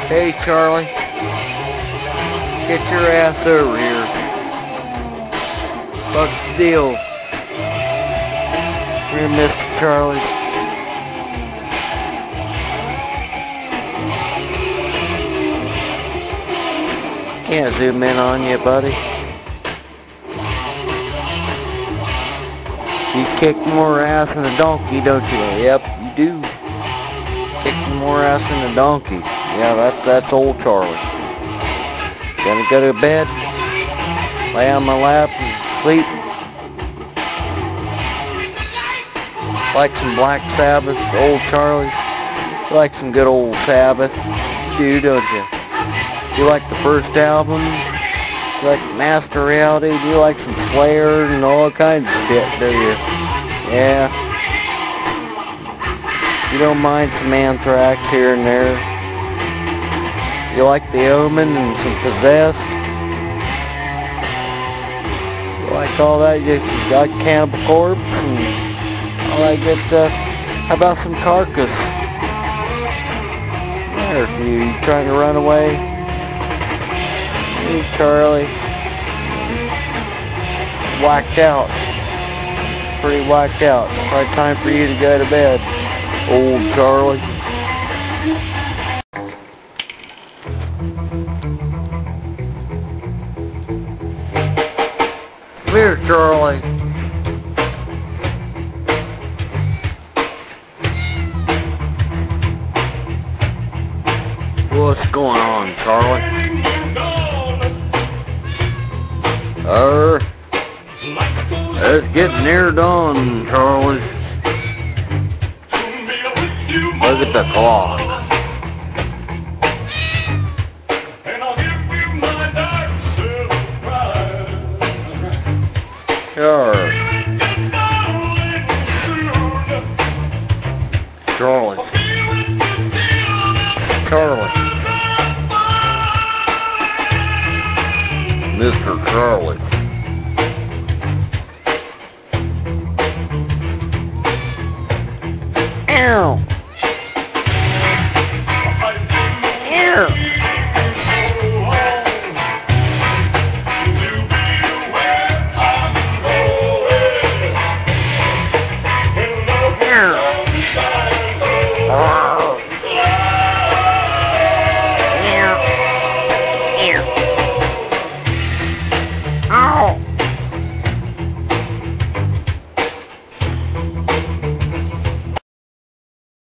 Hey, Charlie. Get your ass over here. What's the deal? Here, Mr. Charlie. Can't zoom in on you, buddy. You kick more ass than a donkey, don't you? Yep, you do. Kick more ass than a donkey. Yeah, that's old Charlie. Gonna go to bed, lay on my lap and sleep. Like some Black Sabbath, old Charlie. You like some good old Sabbath. You do, don't you? You like the first album? You like Master Reality? Do you like some Slayer and all kinds of shit, do you? Yeah. You don't mind some Anthrax here and there. You like the Omen and some Possessed. You like all that? You got Cannibal Corpse and all that good stuff. How about some Carcass? There, you trying to run away? Hey, Charlie. Whacked out. Pretty whacked out. Probably time for you to go to bed, old Charlie. Come here, Charlie. What's going on, Charlie? It's getting near dawn, Charlie. Look at the clock. Sure. Charlie. Charlie. Mr. Charlie.